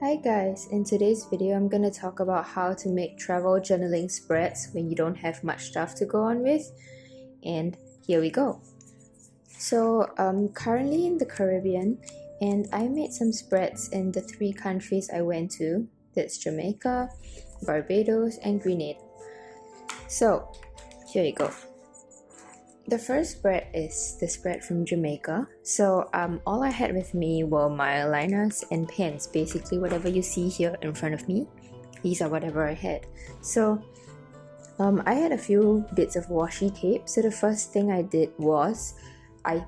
Hi guys, in today's video I'm going to talk about how to make travel journaling spreads when you don't have much stuff to go on with, and here we go. So I'm currently in the Caribbean and I made some spreads in the 3 countries I went to. That's Jamaica, Barbados and Grenada. So here you go. The first spread is the spread from Jamaica. So all I had with me were mildliners and pens, basically whatever you see here in front of me. These are whatever I had. So I had a few bits of washi tape. So the first thing I did was I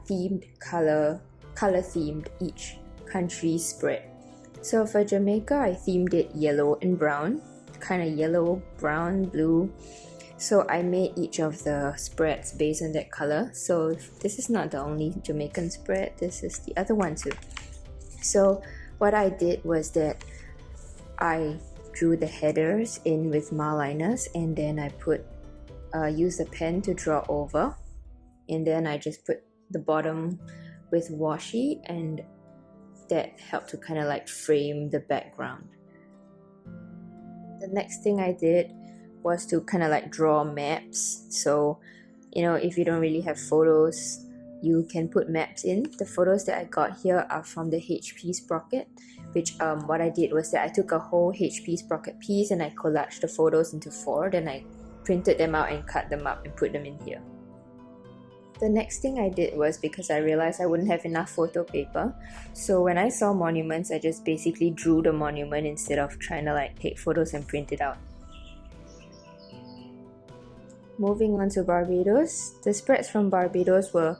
color themed each country's spread. So for Jamaica, I themed it yellow and brown, kind of yellow, brown, blue. So I made each of the spreads based on that color. So this is not the only Jamaican spread, this is the other one too. So what I did was that I drew the headers in with mildliners, and then I used a pen to draw over, and then I just put the bottom with washi, and that helped to kind of like frame the background. The next thing I did was to kind of like draw maps. So if you don't really have photos, you can put maps in. The photos that I got here are from the HP Sprocket, which what I did was that I took a whole HP Sprocket piece and I collaged the photos into 4, then I printed them out and cut them up and put them in here. The next thing I did was, because I realized I wouldn't have enough photo paper, so when I saw monuments, I just basically drew the monument instead of trying to like take photos and print it out. Moving on to Barbados, the spreads from Barbados were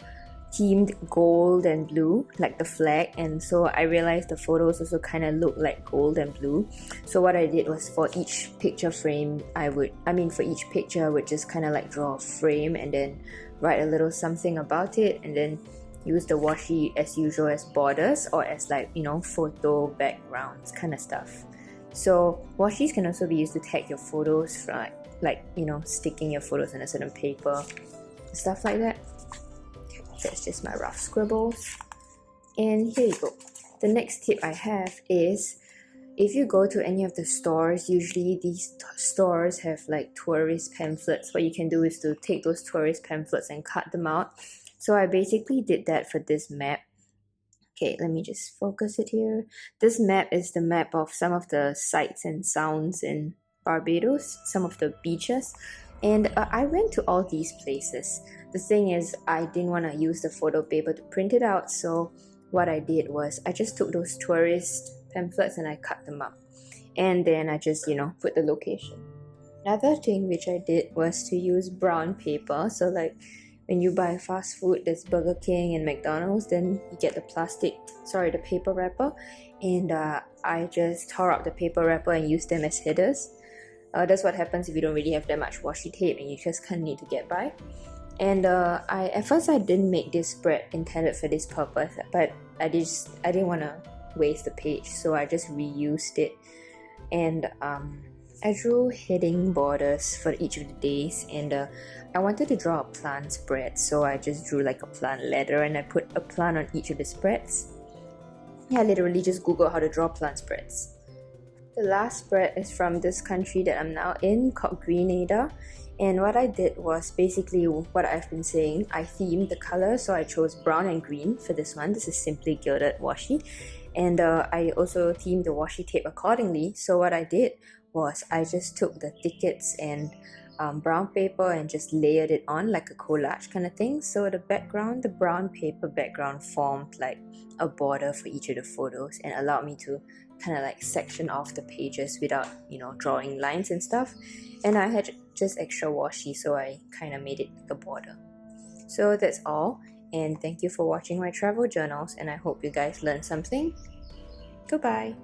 themed gold and blue, like the flag, and so I realized the photos also kind of look like gold and blue. So what I did was, for each picture frame, for each picture I would just kind of like draw a frame and then write a little something about it, and then use the washi as usual as borders or as like photo backgrounds kind of stuff. So washis can also be used to tag your photos for like sticking your photos on a certain paper, stuff like that. That's just my rough scribbles. And here you go. The next tip I have is, if you go to any of the stores, usually these stores have like tourist pamphlets. What you can do is to take those tourist pamphlets and cut them out. So I basically did that for this map. Okay, let me just focus it here. This map is the map of some of the sights and sounds in Barbados, some of the beaches, and I went to all these places. The thing is, I didn't want to use the photo paper to print it out, so what I did was I just took those tourist pamphlets and I cut them up, and then I just put the location. Another thing which I did was to use brown paper. So like when you buy fast food, there's Burger King and McDonald's, then you get the paper wrapper, and I just tore out the paper wrapper and used them as headers. That's what happens if you don't really have that much washi tape and you just kind of need to get by. And at first I didn't make this spread intended for this purpose, but I didn't want to waste the page, so I just reused it. And I drew heading borders for each of the days, and I wanted to draw a plant spread, so I just drew like a plant ladder and I put a plant on each of the spreads. I literally just googled how to draw plant spreads. The last spread is from this country that I'm now in, called Grenada, and what I did was basically what I've been saying. I themed the color, so I chose brown and green for this one. This is simply gilded washi, and I also themed the washi tape accordingly. So what I did was I just took the tickets and brown paper and just layered it on like a collage kind of thing. So the brown paper background formed like a border for each of the photos and allowed me to kind of like section off the pages without drawing lines and stuff. And I had just extra washi, so I kind of made it like a border. So that's all, and thank you for watching my travel journals, and I hope you guys learned something. Goodbye.